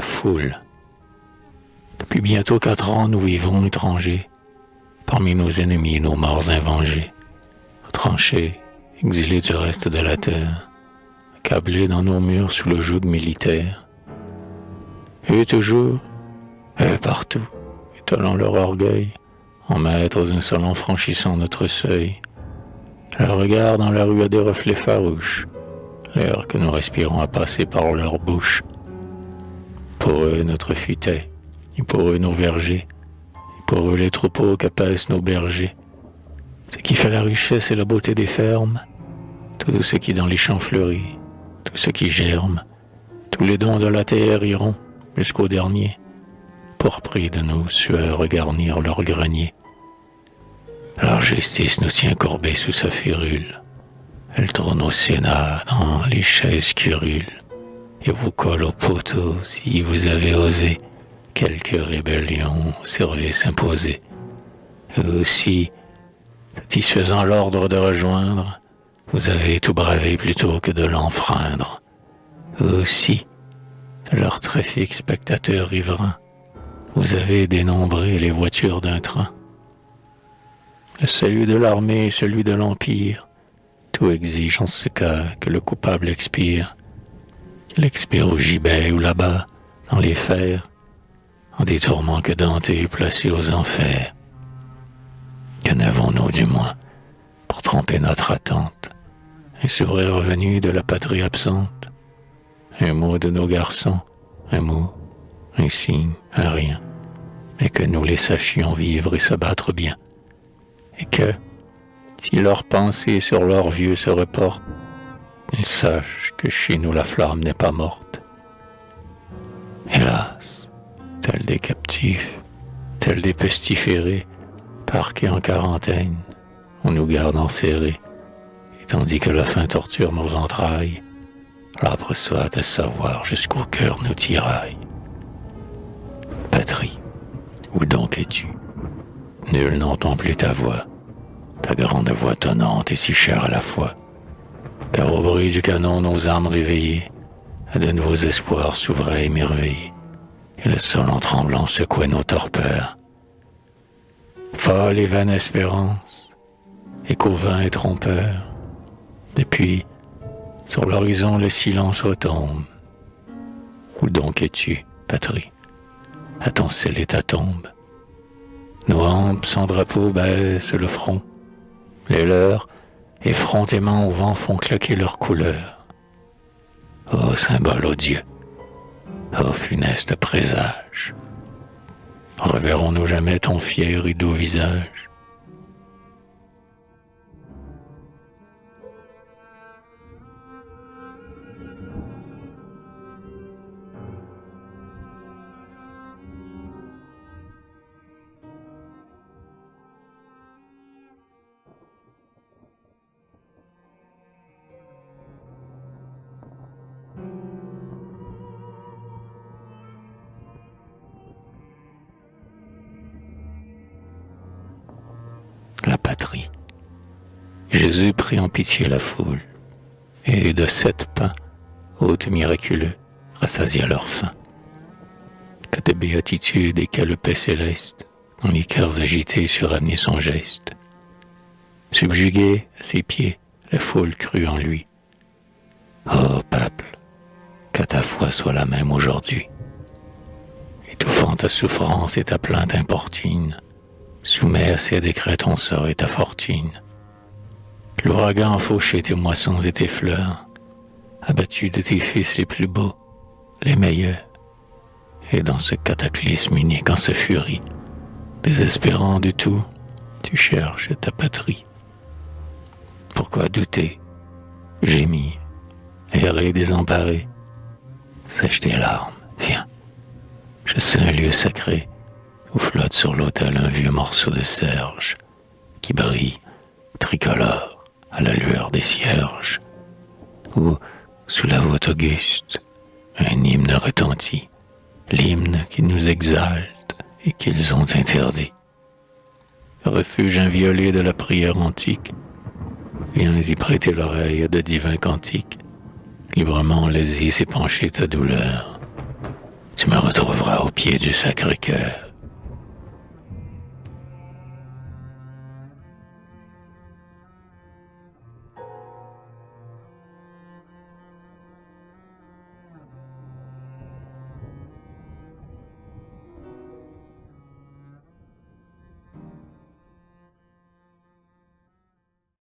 la foule. Depuis bientôt 4 ans, nous vivons étrangers, parmi nos ennemis, nos morts invengés, tranchés, exilés du reste de la terre, accablés dans nos murs sous le joug militaire. Eux toujours, eux partout, étalant leur orgueil, en maîtres insolents franchissant notre seuil. Leur regard dans la rue a des reflets farouches, l'air que nous respirons a passé par leur bouche. Pour eux, notre futaie, et pour eux, nos vergers, et pour eux, les troupeaux qu'apaissent nos bergers. Ce qui fait la richesse et la beauté des fermes, tout ce qui dans les champs fleurit, tout ce qui germe, tous les dons de la terre iront jusqu'au dernier, pour prix de nos sueurs garnir leur grenier. Leur justice nous tient courbés sous sa férule. Elle tourne au Sénat dans les chaises curules et vous colle au poteau si vous avez osé quelque rébellion au service imposé. Et aussi, satisfaisant l'ordre de rejoindre, vous avez tout bravé plutôt que de l'enfreindre. Aussi, de leur trafic spectateurs riverains, vous avez dénombré les voitures d'un train. Le salut de l'armée et celui de l'empire, tout exige en ce cas que le coupable expire. Qu'il expire au gibet ou là-bas, dans les fers, en des tourments que Dante eut placés aux enfers. Que n'avons-nous du moins pour tromper notre attente? Un sourire revenu de la patrie absente, un mot de nos garçons, un mot, un signe, un rien, mais que nous les sachions vivre et se battre bien. Et que, si leurs pensées sur leurs vieux se reportent, ils sachent que chez nous la flamme n'est pas morte. Hélas, tels des captifs, tels des pestiférés, parqués en quarantaine, on nous garde enserrés, et tandis que la faim torture nos entrailles, l'âpre soif de savoir jusqu'au cœur nous tiraille. Patrie, où donc es-tu? Nul n'entend plus ta voix, ta grande voix tonnante et si chère à la fois, car au bruit du canon nos âmes réveillées, à de nouveaux espoirs s'ouvraient émerveillés, et le sol en tremblant secouait nos torpeurs. Folle et vaine espérance, écho vain et trompeur, et puis, sur l'horizon le silence retombe. Où donc es-tu, patrie? A-t-on scellé ta tombe? Nos hampes sans drapeau baissent le front. Les leurs, effrontément au vent, font claquer leurs couleurs. Ô symbole odieux, ô funeste présage, reverrons-nous jamais ton fier et doux visage? La patrie. Jésus prit en pitié la foule, et de 7 pains, hôtes miraculeux, rassasia leur faim. Que de béatitude et quelle paix céleste, dont les cœurs agités suramenaient son geste. Subjugué à ses pieds, la foule crut en lui. Ô peuple, que ta foi soit la même aujourd'hui. Étouffant ta souffrance et ta plainte importune, soumets à ses décrets ton sort et ta fortune. L'ouragan fauché tes moissons et tes fleurs, abattu de tes fils les plus beaux, les meilleurs. Et dans ce cataclysme unique, en sa furie, désespérant du tout, tu cherches ta patrie. Pourquoi douter, gémir, errer désemparé? Sèche tes larmes, viens. Je sais un lieu sacré où flotte sur l'autel un vieux morceau de serge qui brille, tricolore, à la lueur des cierges, où, sous la voûte auguste, un hymne retentit, l'hymne qui nous exalte et qu'ils ont interdit. Refuge inviolé de la prière antique, viens y prêter l'oreille de divins cantiques, librement laissez s'épancher ta douleur. tu me retrouveras au pied du Sacré-Cœur.